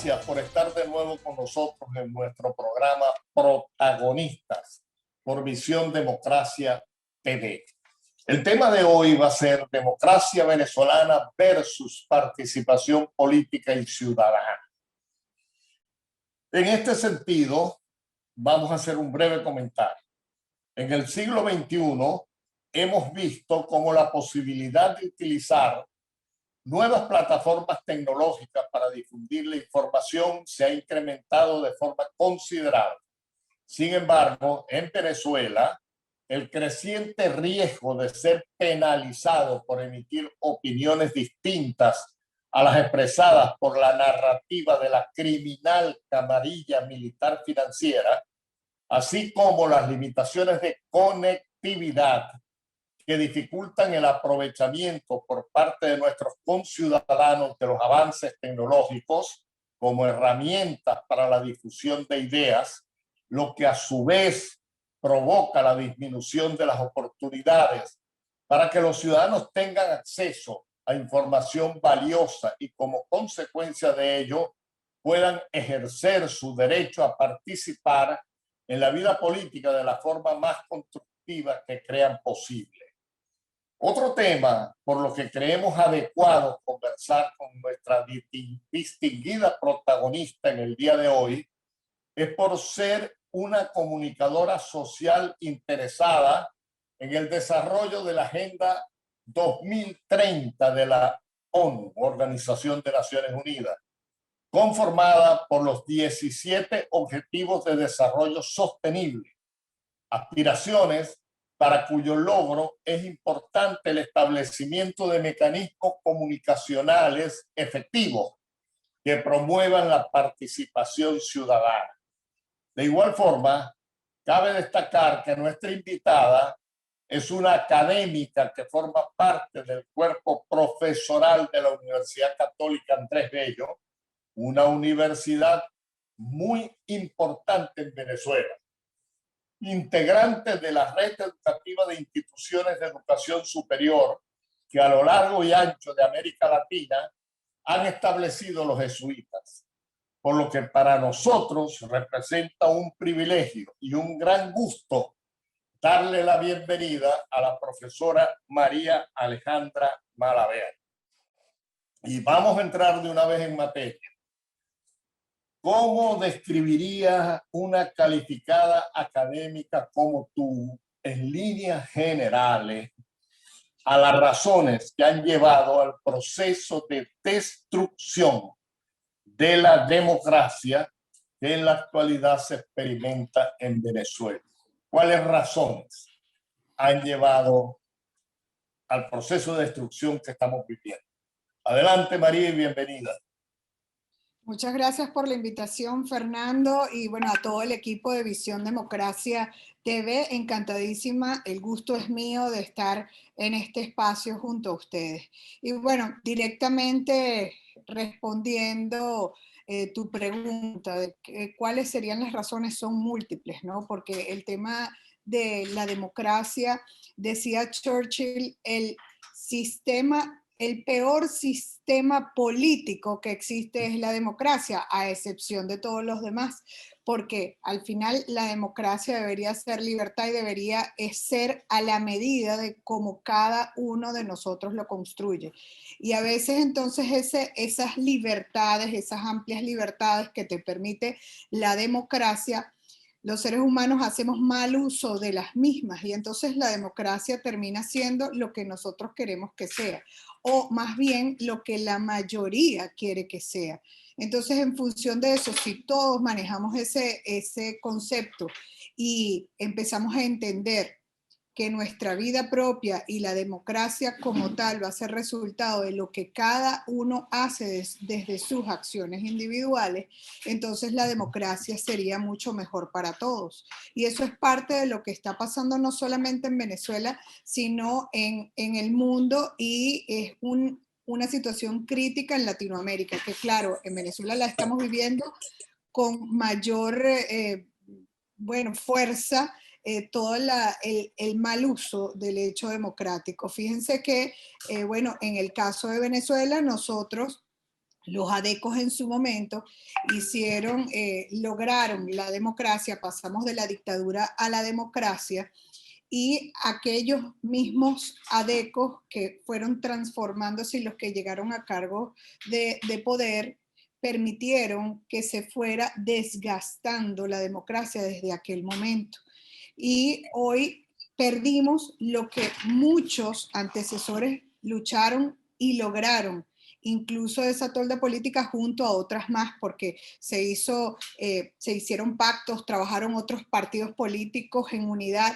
gracias por estar de nuevo con nosotros en nuestro programa Protagonistas por Visión Democracia TV. El tema de hoy va a ser democracia venezolana versus participación política y ciudadana. En este sentido, vamos a hacer un breve comentario. En el siglo XXI hemos visto cómo la posibilidad de utilizar nuevas plataformas tecnológicas para difundir la información se ha incrementado de forma considerable. Sin embargo, en Venezuela, el creciente riesgo de ser penalizado por emitir opiniones distintas a las expresadas por la narrativa de la criminal camarilla militar financiera, así como las limitaciones de conectividad que dificultan el aprovechamiento por parte de nuestros conciudadanos de los avances tecnológicos como herramientas para la difusión de ideas, lo que a su vez provoca la disminución de las oportunidades para que los ciudadanos tengan acceso a información valiosa y como consecuencia de ello puedan ejercer su derecho a participar en la vida política de la forma más constructiva que crean posible. Otro tema por lo que creemos adecuado conversar con nuestra distinguida protagonista en el día de hoy es por ser una comunicadora social interesada en el desarrollo de la Agenda 2030 de la ONU, Organización de Naciones Unidas, conformada por los 17 Objetivos de Desarrollo Sostenible, aspiraciones para cuyo logro es importante el establecimiento de mecanismos comunicacionales efectivos que promuevan la participación ciudadana. De igual forma, cabe destacar que nuestra invitada es una académica que forma parte del cuerpo profesoral de la Universidad Católica Andrés Bello, una universidad muy importante en Venezuela, integrante de la red educativa de instituciones de educación superior que a lo largo y ancho de América Latina han establecido los jesuitas, por lo que para nosotros representa un privilegio y un gran gusto darle la bienvenida a la profesora María Alejandra Malaver. Y vamos a entrar de una vez en materia. ¿Cómo describirías una calificada académica como tú, en líneas generales, a las razones que han llevado al proceso de destrucción de la democracia que en la actualidad se experimenta en Venezuela? ¿Cuáles razones han llevado al proceso de destrucción que estamos viviendo? Adelante, María, y bienvenida. Muchas gracias por la invitación, Fernando, y bueno, a todo el equipo de Visión Democracia TV, encantadísima, el gusto es mío de estar en este espacio junto a ustedes. Y bueno, directamente respondiendo tu pregunta de cuáles serían las razones, son múltiples, ¿no? Porque el tema de la democracia, decía Churchill, el peor sistema político que existe es la democracia, a excepción de todos los demás, porque al final la democracia debería ser libertad y debería ser a la medida de cómo cada uno de nosotros lo construye. Y a veces entonces esas libertades, esas amplias libertades que te permite la democracia, los seres humanos hacemos mal uso de las mismas y entonces la democracia termina siendo lo que nosotros queremos que sea, o más bien lo que la mayoría quiere que sea. Entonces, en función de eso, si todos manejamos ese concepto y empezamos a entender que nuestra vida propia y la democracia como tal va a ser resultado de lo que cada uno hace desde sus acciones individuales, entonces la democracia sería mucho mejor para todos. Y eso es parte de lo que está pasando no solamente en Venezuela, sino en el mundo, y es una situación crítica en Latinoamérica, que claro, en Venezuela la estamos viviendo con mayor fuerza, todo el mal uso del hecho democrático. Fíjense que, en el caso de Venezuela, nosotros Los adecos en su momento lograron la democracia, pasamos de la dictadura a la democracia, y aquellos mismos adecos que fueron transformándose y los que llegaron a cargo de poder permitieron que se fuera desgastando la democracia desde aquel momento. Y hoy perdimos lo que muchos antecesores lucharon y lograron. Incluso esa tolda política junto a otras más, porque se hicieron pactos, trabajaron otros partidos políticos en unidad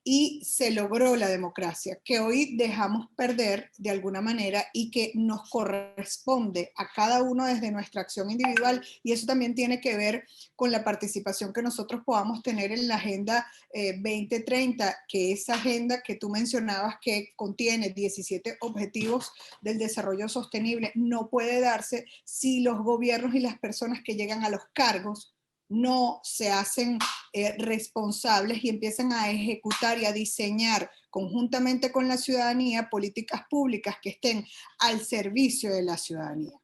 y se logró la democracia, que hoy dejamos perder de alguna manera y que nos corresponde a cada uno desde nuestra acción individual, y eso también tiene que ver con la participación que nosotros podamos tener en la Agenda 2030, que esa agenda que tú mencionabas que contiene 17 objetivos del desarrollo sostenible, no puede darse si los gobiernos y las personas que llegan a los cargos no se hacen responsables y empiezan a ejecutar y a diseñar conjuntamente con la ciudadanía políticas públicas que estén al servicio de la ciudadanía.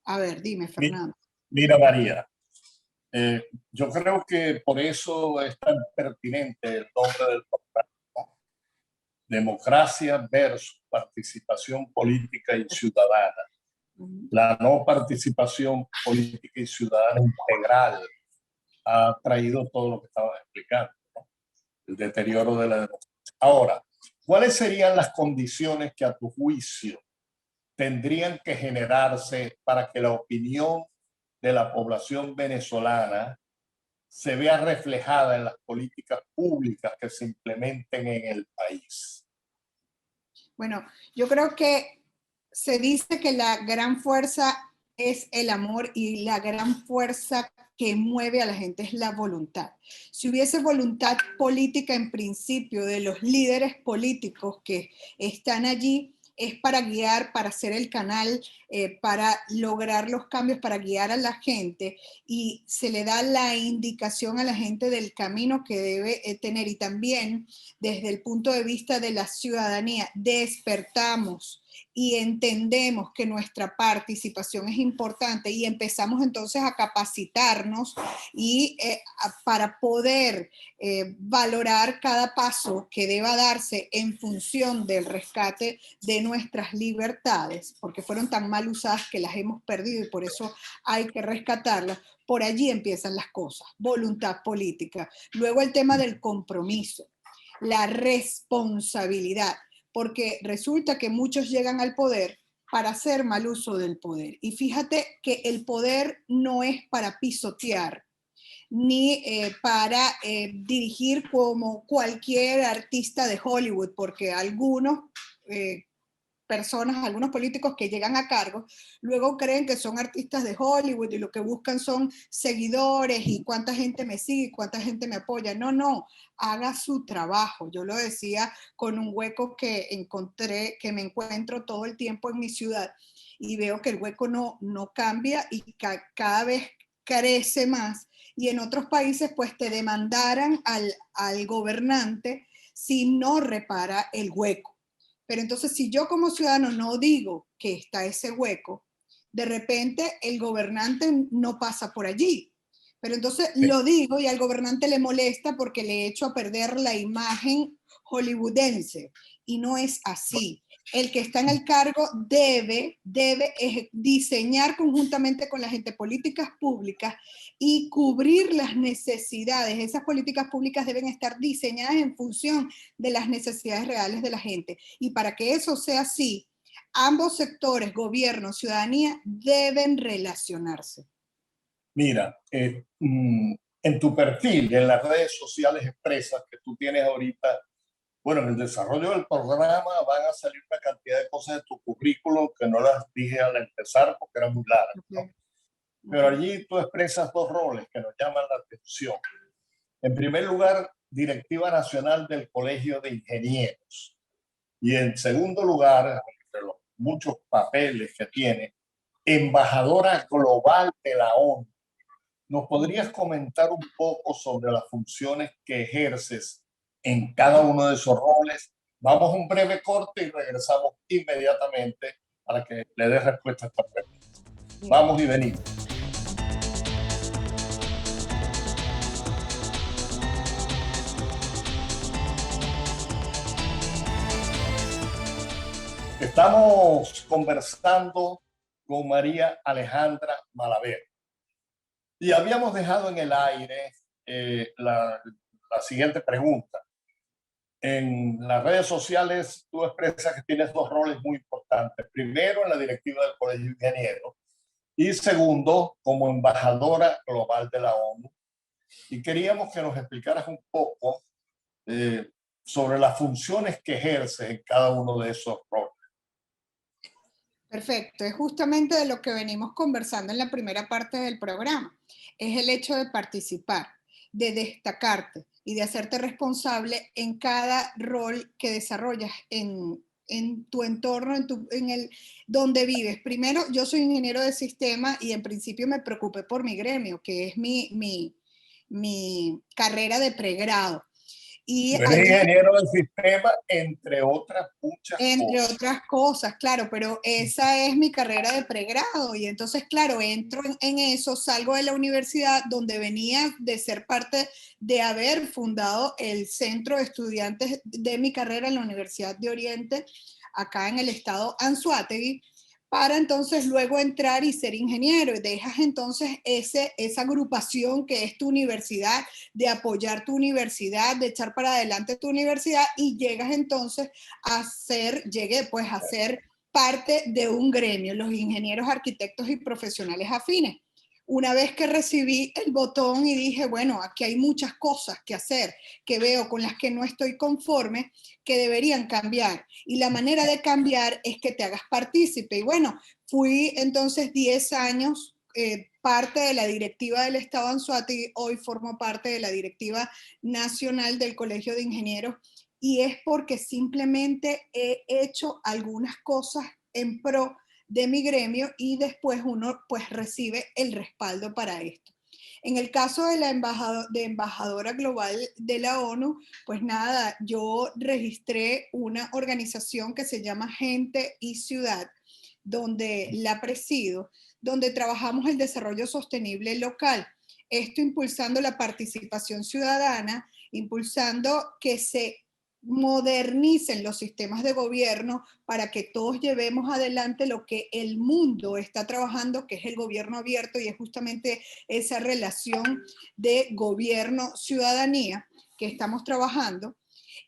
A ver, dime, Fernando. Mira, María, yo creo que por eso es tan pertinente el nombre del programa, ¿no? Democracia versus participación política y ciudadana. La no participación política y ciudadana integral ha traído todo lo que estabas explicando, ¿no? El deterioro de la democracia. Ahora, ¿cuáles serían las condiciones que a tu juicio tendrían que generarse para que la opinión de la población venezolana se vea reflejada en las políticas públicas que se implementen en el país? Bueno, yo creo que se dice que la gran fuerza es el amor y la gran fuerza que mueve a la gente es la voluntad. Si hubiese voluntad política en principio de los líderes políticos que están allí, es para guiar, para ser el canal, para lograr los cambios, para guiar a la gente, y se le da la indicación a la gente del camino que debe tener. Y también desde el punto de vista de la ciudadanía, despertamos y entendemos que nuestra participación es importante y empezamos entonces a capacitarnos y para poder valorar cada paso que deba darse en función del rescate de nuestras libertades, porque fueron tan mal usadas que las hemos perdido y por eso hay que rescatarlas. Por allí empiezan las cosas, voluntad política. Luego el tema del compromiso, la responsabilidad, porque resulta que muchos llegan al poder para hacer mal uso del poder. Y fíjate que el poder no es para pisotear, ni para dirigir como cualquier artista de Hollywood, porque algunos personas, algunos políticos que llegan a cargo, luego creen que son artistas de Hollywood y lo que buscan son seguidores y cuánta gente me sigue, cuánta gente me apoya. No, no, haga su trabajo. Yo lo decía con un hueco que encontré, que me encuentro todo el tiempo en mi ciudad y veo que el hueco no cambia y cada vez crece más. Y en otros países pues te demandaran al gobernante si no repara el hueco. Pero entonces, si yo como ciudadano no digo que está ese hueco, de repente el gobernante no pasa por allí. Pero entonces lo digo y al gobernante le molesta porque le he hecho a perder la imagen hollywoodense. Y no es así. El que está en el cargo debe diseñar conjuntamente con la gente políticas públicas y cubrir las necesidades. Esas políticas públicas deben estar diseñadas en función de las necesidades reales de la gente. Y para que eso sea así, ambos sectores, gobierno, ciudadanía, deben relacionarse. Mira, en tu perfil, en las redes sociales expresas que tú tienes ahorita, bueno, en el desarrollo del programa van a salir una cantidad de cosas de tu currículum que no las dije al empezar porque eran muy largas, ¿no? Pero allí tú expresas dos roles que nos llaman la atención. En primer lugar, directiva nacional del Colegio de Ingenieros. Y en segundo lugar, entre los muchos papeles que tiene, embajadora global de la ONU. ¿Nos podrías comentar un poco sobre las funciones que ejerces en cada uno de esos roles? Vamos a un breve corte y regresamos inmediatamente para que le des respuesta a esta pregunta. Vamos y venimos. Estamos conversando con María Alejandra Malaver y habíamos dejado en el aire la siguiente pregunta. En las redes sociales tú expresas que tienes dos roles muy importantes. Primero, en la directiva del Colegio de Ingenieros y segundo, como embajadora global de la ONU. Y queríamos que nos explicaras un poco sobre las funciones que ejerces en cada uno de esos roles. Perfecto, es justamente de lo que venimos conversando en la primera parte del programa. Es el hecho de participar, de destacarte y de hacerte responsable en cada rol que desarrollas en tu entorno, donde vives. Primero, yo soy ingeniero de sistema y en principio me preocupé por mi gremio, que es mi carrera de pregrado. Y Tú eres ingeniero del sistema, entre otras muchas entre cosas. otras cosas, claro, pero esa es mi carrera de pregrado y entonces, claro, entro en eso, salgo de la universidad donde venía de ser parte de haber fundado el centro de estudiantes de mi carrera en la Universidad de Oriente, acá en el estado Anzoátegui, para entonces luego entrar y ser ingeniero. Y dejas entonces esa agrupación que es tu universidad, de apoyar tu universidad, de echar para adelante tu universidad y llegas entonces llegué pues a ser parte de un gremio, los ingenieros, arquitectos y profesionales afines. Una vez que recibí el botón y dije, bueno, aquí hay muchas cosas que hacer, que veo con las que no estoy conforme, que deberían cambiar. Y la manera de cambiar es que te hagas partícipe. Y bueno, fui entonces 10 años parte de la directiva del Estado Anzoátegui, hoy formo parte de la directiva nacional del Colegio de Ingenieros y es porque simplemente he hecho algunas cosas en pro de mi gremio y después uno pues recibe el respaldo para esto. En el caso de la embajadora global de la ONU, pues nada, yo registré una organización que se llama Gente y Ciudad, donde la presido, donde trabajamos el desarrollo sostenible local. Esto impulsando la participación ciudadana, impulsando que se modernicen los sistemas de gobierno para que todos llevemos adelante lo que el mundo está trabajando, que es el gobierno abierto y es justamente esa relación de gobierno-ciudadanía que estamos trabajando.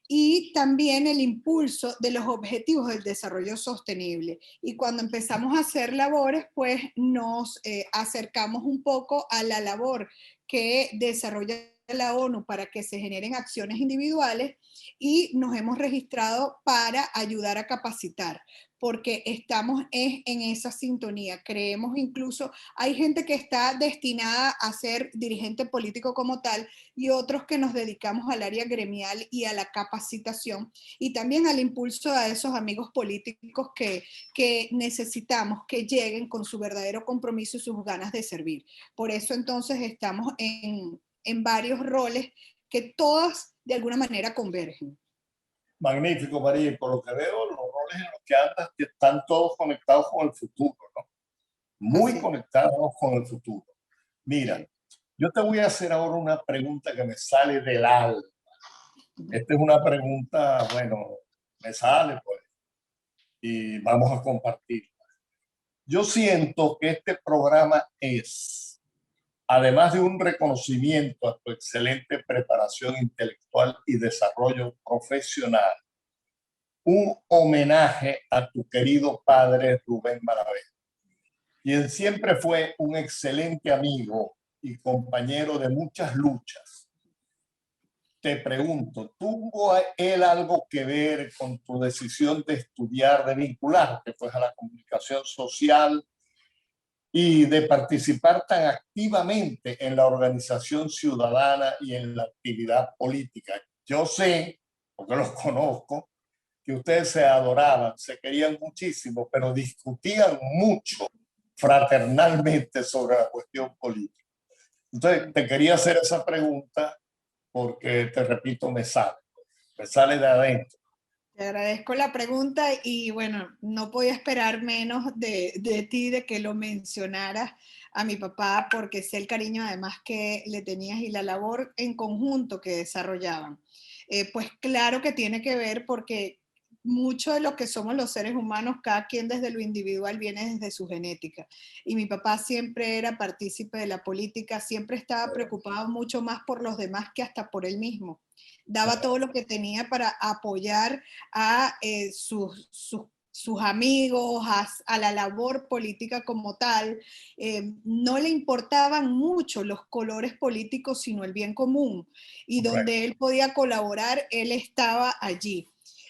Y también el impulso de los objetivos del desarrollo sostenible. Y cuando empezamos a hacer labores, pues nos acercamos un poco a la labor que desarrolla la ONU para que se generen acciones individuales y nos hemos registrado para ayudar a capacitar, porque estamos en esa sintonía. Creemos incluso, hay gente que está destinada a ser dirigente político como tal y otros que nos dedicamos al área gremial y a la capacitación y también al impulso a esos amigos políticos que necesitamos que lleguen con su verdadero compromiso y sus ganas de servir. Por eso entonces estamos en varios roles que todas de alguna manera convergen. Magnífico, María. Y por lo que veo, los roles en los que andas están todos conectados con el futuro, ¿no? Muy conectados con el futuro. Mira, yo te voy a hacer ahora una pregunta que me sale del alma. Esta es una pregunta, bueno, me sale, pues, y vamos a compartirla. Yo siento que este programa es, además de un reconocimiento a tu excelente preparación intelectual y desarrollo profesional, un homenaje a tu querido padre Rubén Malaver, quien siempre fue un excelente amigo y compañero de muchas luchas. Te pregunto, ¿tuvo él algo que ver con tu decisión de estudiar, de vincularte pues, a la comunicación social y de participar tan activamente en la organización ciudadana y en la actividad política? Yo sé, porque los conozco, que ustedes se adoraban, se querían muchísimo, pero discutían mucho fraternalmente sobre la cuestión política. Entonces, te quería hacer esa pregunta porque, te repito, me sale de adentro. Te agradezco la pregunta y bueno, no podía esperar menos de ti, de que lo mencionaras a mi papá, porque sé el cariño además que le tenías y la labor en conjunto que desarrollaban. Pues claro que tiene que ver porque mucho de lo que somos los seres humanos, cada quien desde lo individual viene desde su genética. Y mi papá siempre era partícipe de la política, siempre estaba preocupado mucho más por los demás que hasta por él mismo. Daba todo lo que tenía para apoyar a sus amigos, a la labor política como tal. No le importaban mucho los colores políticos, sino el bien común. Y donde él podía colaborar, él estaba allí.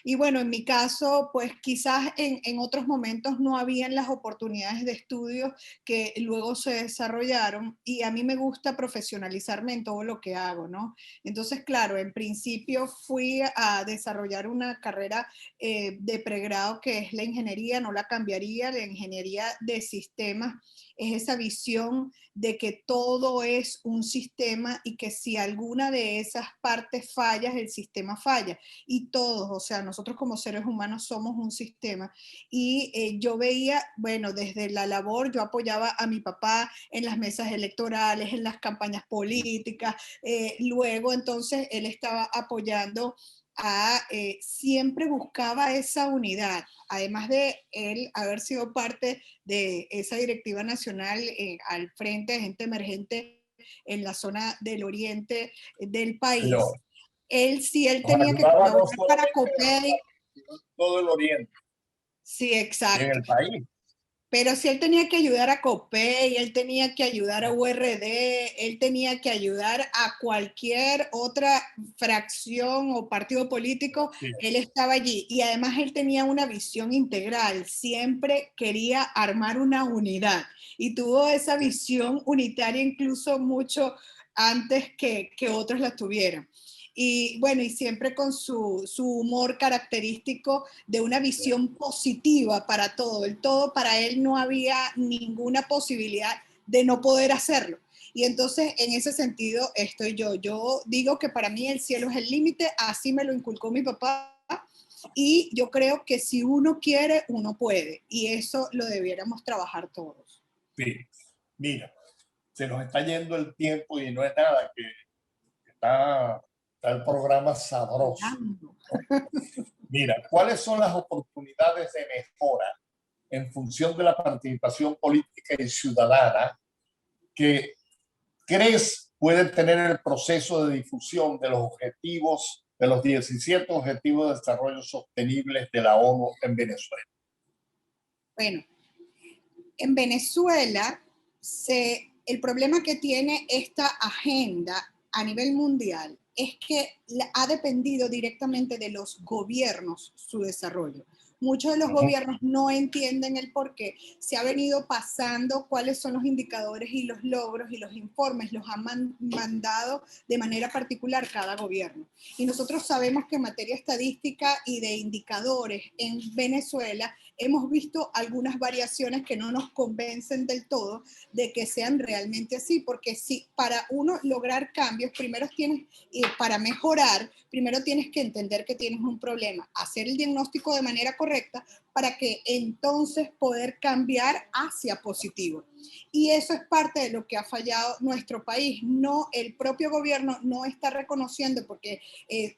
Y bueno, en mi caso, pues quizás en otros momentos no habían las oportunidades de estudio que luego se desarrollaron, y a mí me gusta profesionalizarme en todo lo que hago, ¿no? Entonces, claro, en principio fui a desarrollar una carrera de pregrado que es la ingeniería, no la cambiaría. La ingeniería de sistemas es esa visión de que todo es un sistema y que si alguna de esas partes falla, el sistema falla. Y todos, o sea, nosotros como seres humanos somos un sistema. Y yo veía, bueno, desde la labor, yo apoyaba a mi papá en las mesas electorales, en las campañas políticas. Luego entonces él estaba apoyando siempre buscaba esa unidad, además de él haber sido parte de esa directiva nacional al frente de gente emergente en la zona del oriente del país. Pero Él nos tenía que ayudaba no colaborar para solamente en la COPEI. zona, sino en todo el oriente Sí, y en exacto. el país. Pero si él tenía que ayudar a COPEI, él tenía que ayudar a URD, él tenía que ayudar a cualquier otra fracción o partido político, Sí. él estaba allí. Y además él tenía una visión integral, siempre quería armar una unidad. Y tuvo esa visión unitaria incluso mucho antes que otros la tuvieran. Y bueno, y siempre con su humor característico de una visión positiva para todo. El todo para él no había ninguna posibilidad de no poder hacerlo. Y entonces en ese sentido estoy yo. Yo digo que para mí el cielo es el límite, así me lo inculcó mi papá. Y yo creo que si uno quiere, uno puede. Y eso lo debiéramos trabajar todos. Sí. Mira, se nos está yendo el tiempo y no es nada, que está el programa sabroso. Mira, ¿cuáles son las oportunidades de mejora en función de la participación política y ciudadana que crees puede tener el proceso de difusión de los objetivos, de los 17 Objetivos de Desarrollo Sostenibles de la ONU en Venezuela? Bueno, en Venezuela, el problema que tiene esta agenda a nivel mundial es que ha dependido directamente de los gobiernos su desarrollo. Muchos de los gobiernos no entienden el por qué. Se ha venido pasando cuáles son los indicadores y los logros y los informes, los ha mandado de manera particular cada gobierno. Y nosotros sabemos que en materia estadística y de indicadores en Venezuela hemos visto algunas variaciones que no nos convencen del todo de que sean realmente así, porque si para uno lograr cambios, primero tienes, para mejorar, primero tienes que entender que tienes un problema, hacer el diagnóstico de manera correcta para que entonces poder cambiar hacia positivo. Y eso es parte de lo que ha fallado nuestro país. No, el propio gobierno no está reconociendo, porque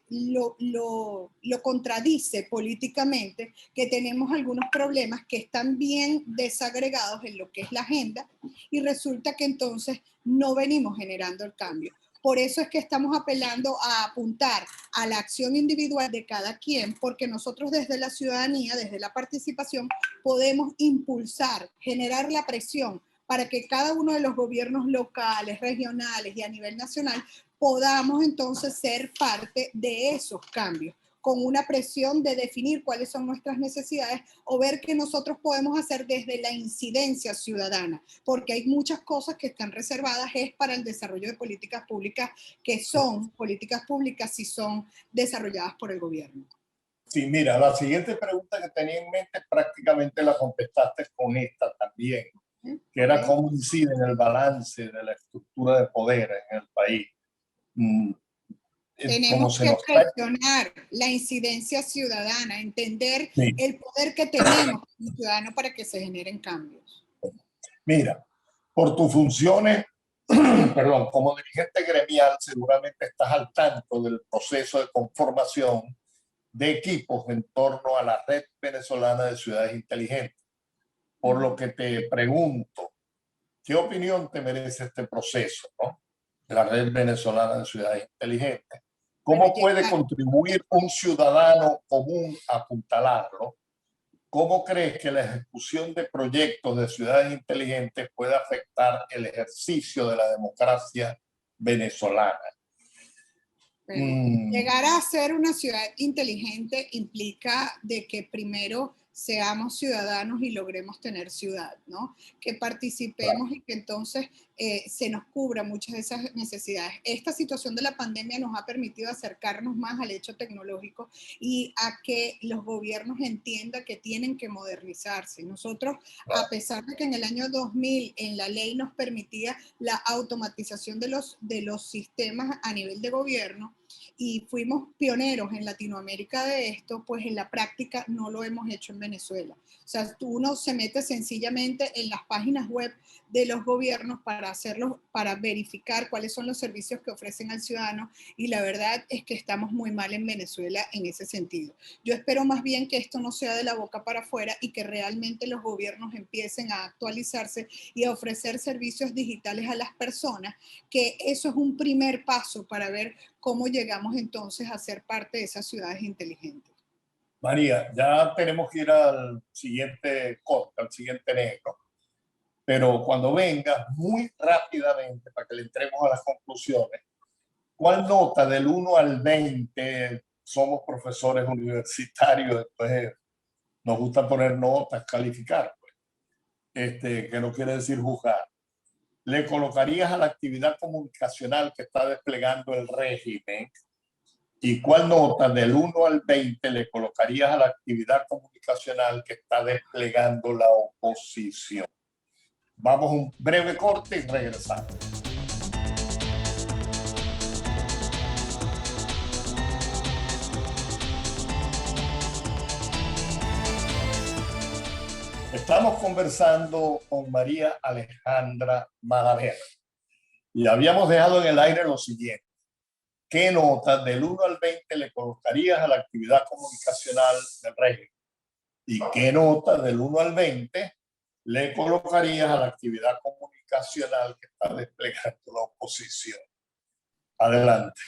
lo contradice políticamente, que tenemos algunos problemas que están bien desagregados en lo que es la agenda, y resulta que entonces no venimos generando el cambio. Por eso es que estamos apelando a apuntar a la acción individual de cada quien, porque nosotros desde la ciudadanía, desde la participación, podemos impulsar, generar la presión para que cada uno de los gobiernos locales, regionales y a nivel nacional podamos entonces ser parte de esos cambios, con una presión de definir cuáles son nuestras necesidades o ver qué nosotros podemos hacer desde la incidencia ciudadana, porque hay muchas cosas que están reservadas es para el desarrollo de políticas públicas, que son políticas públicas si son desarrolladas por el gobierno. Sí, mira, la siguiente pregunta que tenía en mente prácticamente la contestaste con esta también, que era cómo incide en el balance de la estructura de poder en el país. como Tenemos se que nos está... presionar la incidencia ciudadana, entender Sí. el poder que tenemos como ciudadanos para que se generen cambios. Mira, por tus funciones, perdón, como dirigente gremial, seguramente estás al tanto del proceso de conformación de equipos en torno a la Red Venezolana de Ciudades Inteligentes. Por lo que te pregunto, ¿qué opinión te merece este proceso, ¿no? De la Red Venezolana de Ciudades Inteligentes? ¿Cómo puede contribuir un ciudadano común a apuntalarlo? ¿Cómo crees que la ejecución de proyectos de ciudades inteligentes puede afectar el ejercicio de la democracia venezolana? Llegar a ser una ciudad inteligente implica de que primero seamos ciudadanos y logremos tener ciudad, ¿no? Que participemos y que entonces se nos cubra muchas de esas necesidades. Esta situación de la pandemia nos ha permitido acercarnos más al hecho tecnológico y a que los gobiernos entiendan que tienen que modernizarse. Nosotros, a pesar de que en el año 2000 en la ley nos permitía la automatización de los sistemas a nivel de gobierno, y fuimos pioneros en Latinoamérica de esto, pues en la práctica no lo hemos hecho en Venezuela. O sea, uno se mete sencillamente en las páginas web de los gobiernos para hacerlos, para verificar cuáles son los servicios que ofrecen al ciudadano, y la verdad es que estamos muy mal en Venezuela en ese sentido. Yo espero más bien que esto no sea de la boca para afuera y que realmente los gobiernos empiecen a actualizarse y a ofrecer servicios digitales a las personas, que eso es un primer paso para ver cómo llegamos entonces a ser parte de esas ciudades inteligentes. María, ya tenemos que ir al siguiente corte, al siguiente negro, pero cuando vengas, muy rápidamente, para que le entremos a las conclusiones, ¿cuál nota del 1 al 20? Somos profesores universitarios, entonces nos gusta poner notas, calificar, pues. Que no quiere decir juzgar. ¿Le colocarías a la actividad comunicacional que está desplegando el régimen? ¿Y cuál nota del 1 al 20 le colocarías a la actividad comunicacional que está desplegando la oposición? Vamos a un breve corte y regresamos. Estamos conversando con María Alejandra Malaver y habíamos dejado en el aire lo siguiente. ¿Qué nota del 1 al 20 le colocarías a la actividad comunicacional del régimen? ¿Y qué nota del 1 al 20 le colocarías a la actividad comunicacional que está desplegando la oposición? Adelante.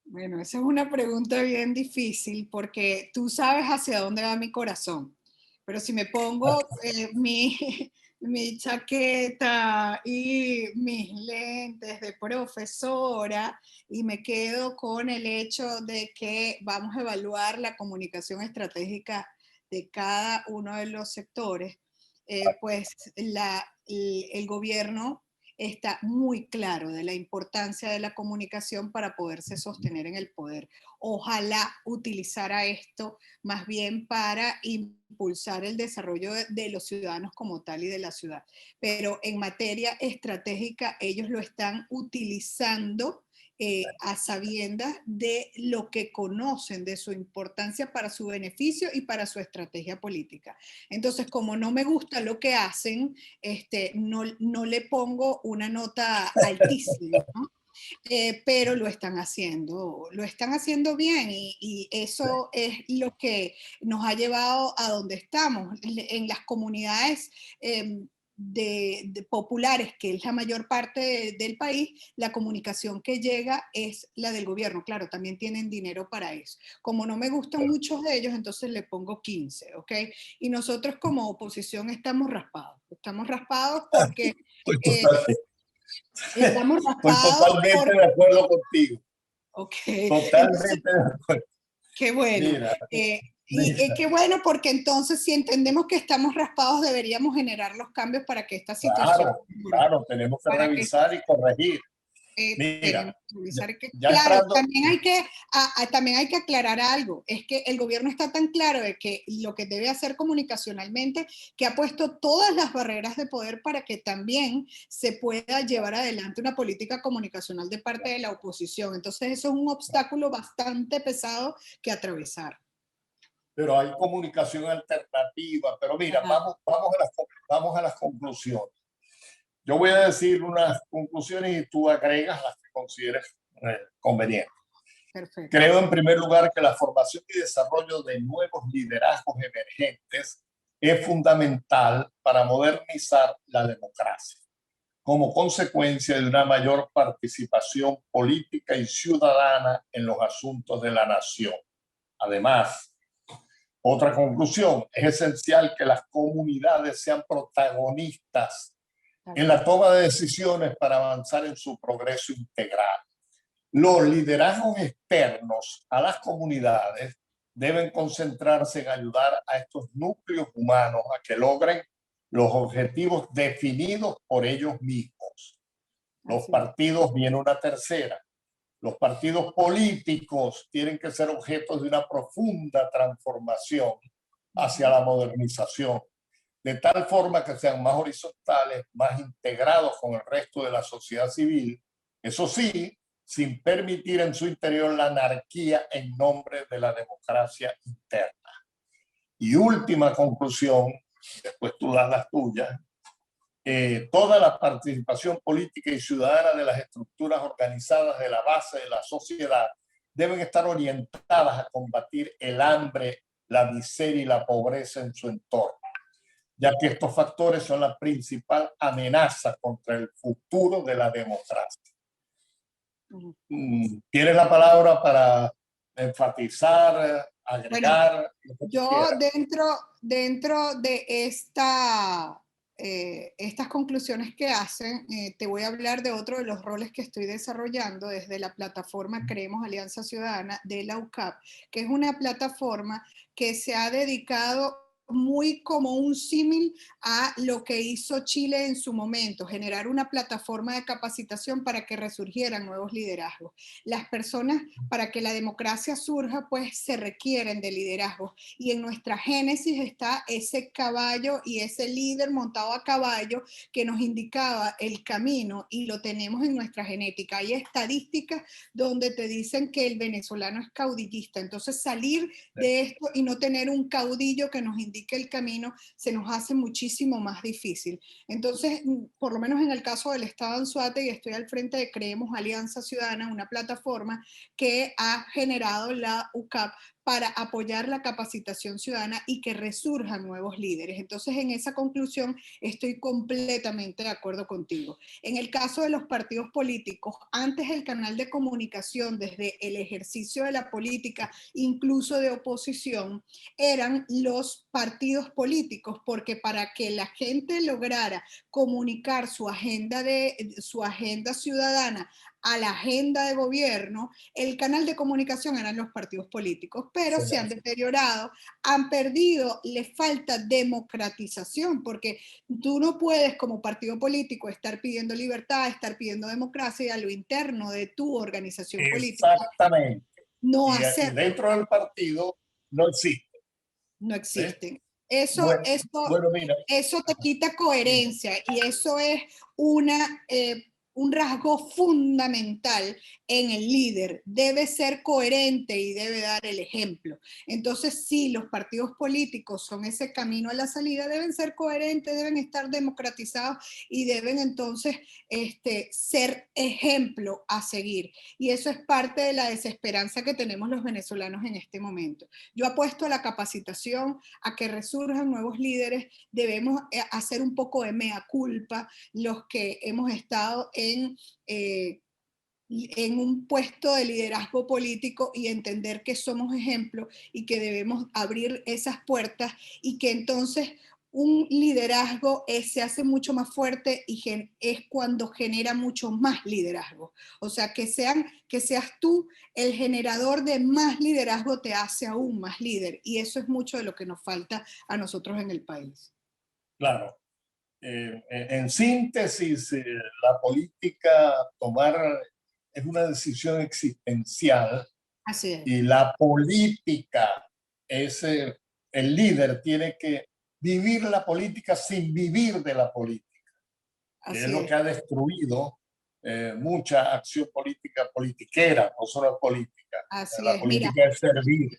Bueno, esa es una pregunta bien difícil porque tú sabes hacia dónde va mi corazón. Pero si me pongo mi chaqueta y mis lentes de profesora y me quedo con el hecho de que vamos a evaluar la comunicación estratégica de cada uno de los sectores, pues el gobierno está muy claro de la importancia de la comunicación para poderse sostener en el poder. Ojalá utilizara esto más bien para impulsar el desarrollo de los ciudadanos como tal y de la ciudad. Pero en materia estratégica ellos lo están utilizando a sabiendas de lo que conocen, de su importancia para su beneficio y para su estrategia política. Entonces, como no me gusta lo que hacen, no le pongo una nota altísima, ¿no? Pero lo están haciendo bien y eso es lo que nos ha llevado a donde estamos. En las comunidades populares, que es la mayor parte del país, la comunicación que llega es la del gobierno. Claro, también tienen dinero para eso. Como no me gustan muchos de ellos, entonces le pongo 15, ¿ok? Y nosotros como oposición estamos raspados porque... Estamos Estoy raspados totalmente de acuerdo contigo. Ok, entonces, Totalmente de acuerdo. qué bueno. Mira, Y qué bueno porque entonces si entendemos que estamos raspados deberíamos generar los cambios para que esta situación... claro, tenemos que revisar y corregir. Mira, tenemos que revisar que, ya claro, entrando, también hay que aclarar algo, es que el gobierno está tan claro de que lo que debe hacer comunicacionalmente, que ha puesto todas las barreras de poder para que también se pueda llevar adelante una política comunicacional de parte de la oposición. Entonces eso es un obstáculo bastante pesado que atravesar. pero hay comunicación alternativa. Pero mira, Ajá. vamos a las conclusiones. Yo voy a decir unas conclusiones y tú agregas las que consideres convenientes. Perfecto. Creo, en primer lugar, que la formación y desarrollo de nuevos liderazgos emergentes es fundamental para modernizar la democracia, como consecuencia de una mayor participación política y ciudadana en los asuntos de la nación. Además, otra conclusión, es esencial que las comunidades sean protagonistas en la toma de decisiones para avanzar en su progreso integral. Los liderazgos externos a las comunidades deben concentrarse en ayudar a estos núcleos humanos a que logren los objetivos definidos por ellos mismos. Los partidos, viene una tercera. Los partidos políticos tienen que ser objetos de una profunda transformación hacia la modernización, de tal forma que sean más horizontales, más integrados con el resto de la sociedad civil, eso sí, sin permitir en su interior la anarquía en nombre de la democracia interna. Y última conclusión, después tú das las tuyas, toda la participación política y ciudadana de las estructuras organizadas de la base de la sociedad deben estar orientadas a combatir el hambre, la miseria y la pobreza en su entorno, ya que estos factores son la principal amenaza contra el futuro de la democracia. ¿Tienes la palabra para enfatizar, agregar? Bueno, yo dentro de estas conclusiones que hacen, te voy a hablar de otro de los roles que estoy desarrollando desde la plataforma Creemos Alianza Ciudadana de la UCAP, que es una plataforma que se ha dedicado muy como un símil a lo que hizo Chile en su momento, generar una plataforma de capacitación para que resurgieran nuevos liderazgos. Las personas, para que la democracia surja, pues se requieren de liderazgos. Y en nuestra génesis está ese caballo y ese líder montado a caballo que nos indicaba el camino, y lo tenemos en nuestra genética. Hay estadísticas donde te dicen que el venezolano es caudillista. Entonces salir de esto y no tener un caudillo que nos indique el camino se nos hace muchísimo más difícil. Entonces, por lo menos en el caso del Estado Anzoátegui, estoy al frente de Creemos Alianza Ciudadana, una plataforma que ha generado la UCAP para apoyar la capacitación ciudadana y que resurjan nuevos líderes. Entonces, en esa conclusión estoy completamente de acuerdo contigo. En el caso de los partidos políticos, antes el canal de comunicación desde el ejercicio de la política, incluso de oposición, eran los partidos políticos, porque para que la gente lograra comunicar su agenda ciudadana a la agenda de gobierno, el canal de comunicación eran los partidos políticos, pero se han deteriorado, han perdido, les falta democratización, porque tú no puedes como partido político estar pidiendo libertad, estar pidiendo democracia y a lo interno de tu organización política. Exactamente. No Y dentro del partido no existe. No existen. Eso, Bueno, eso, bueno, mira. eso te quita coherencia y eso es un rasgo fundamental en el líder. Debe ser coherente y debe dar el ejemplo. Entonces, sí, los partidos políticos son ese camino a la salida, deben ser coherentes, deben estar democratizados y deben entonces ser ejemplo a seguir. Y eso es parte de la desesperanza que tenemos los venezolanos en este momento. Yo apuesto a la capacitación, a que resurjan nuevos líderes. Debemos hacer un poco de mea culpa los que hemos estado en un puesto de liderazgo político y entender que somos ejemplo y que debemos abrir esas puertas y que entonces un liderazgo se hace mucho más fuerte y es cuando genera mucho más liderazgo. O sea, que seas tú el generador de más liderazgo te hace aún más líder y eso es mucho de lo que nos falta a nosotros en el país. Claro. En síntesis, la política es una decisión existencial Así es. y la política es el líder tiene que vivir la política sin vivir de la política. Es lo que ha destruido mucha acción política politiquera, no solo política. Así La es. política Mira, es servir.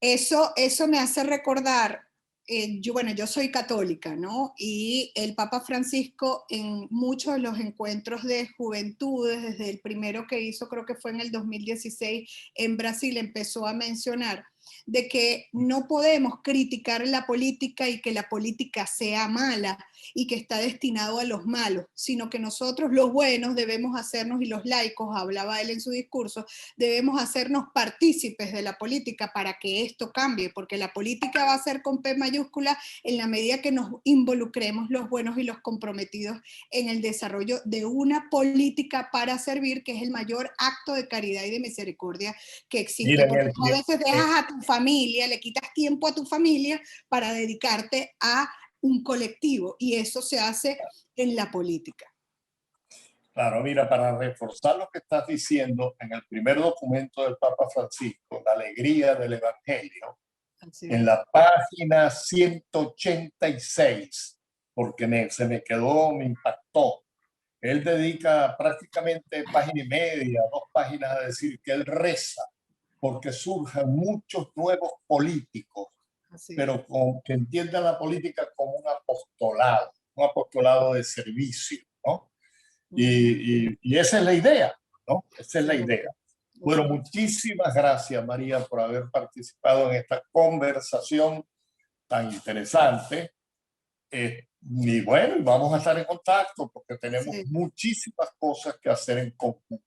eso me hace recordar, yo soy católica, ¿no? Y el Papa Francisco en muchos de los encuentros de juventudes, desde el primero que hizo, creo que fue en el 2016 en Brasil, empezó a mencionar de que no podemos criticar la política y que la política sea mala y que está destinado a los malos, sino que nosotros los buenos debemos hacernos, y los laicos, hablaba él en su discurso, debemos hacernos partícipes de la política para que esto cambie, porque la política va a ser con P mayúscula en la medida que nos involucremos los buenos y los comprometidos en el desarrollo de una política para servir, que es el mayor acto de caridad y de misericordia que existe. Miren, porque tú a veces dejas a tu familia, le quitas tiempo a tu familia para dedicarte a un colectivo, y eso se hace en la política. Claro, mira, para reforzar lo que estás diciendo, en el primer documento del Papa Francisco, La alegría del Evangelio, en la página 186, porque se me quedó, me impactó. Él dedica prácticamente página y media, 2 páginas a decir que él reza porque surjan muchos nuevos políticos, pero que entiendan la política como un apostolado de servicio, ¿no? Y esa es la idea, ¿no? Esa es la idea. Bueno, muchísimas gracias, María, por haber participado en esta conversación tan interesante. Y bueno, vamos a estar en contacto porque tenemos muchísimas cosas que hacer en conjunto.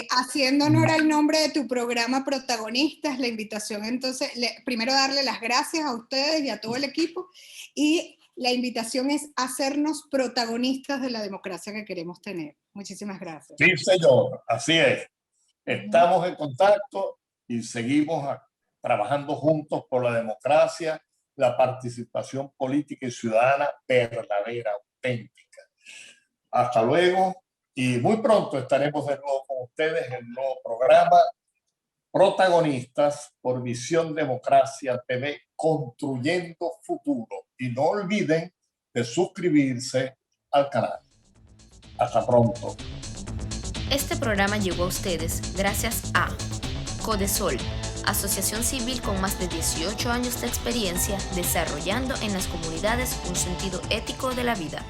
Haciendo honor al nombre de tu programa Protagonistas, la invitación entonces, primero darle las gracias a ustedes y a todo el equipo, y la invitación es hacernos protagonistas de la democracia que queremos tener. Muchísimas gracias. Sí, señor, así es. Estamos en contacto y seguimos trabajando juntos por la democracia, la participación política y ciudadana verdadera, auténtica. Hasta luego y muy pronto estaremos de nuevo con ustedes en el nuevo programa Protagonistas por Visión Democracia TV, construyendo futuro. Y no olviden de suscribirse al canal. Hasta pronto. Este programa llegó a ustedes gracias a Codesol, asociación civil con más de 18 años de experiencia desarrollando en las comunidades un sentido ético de la vida.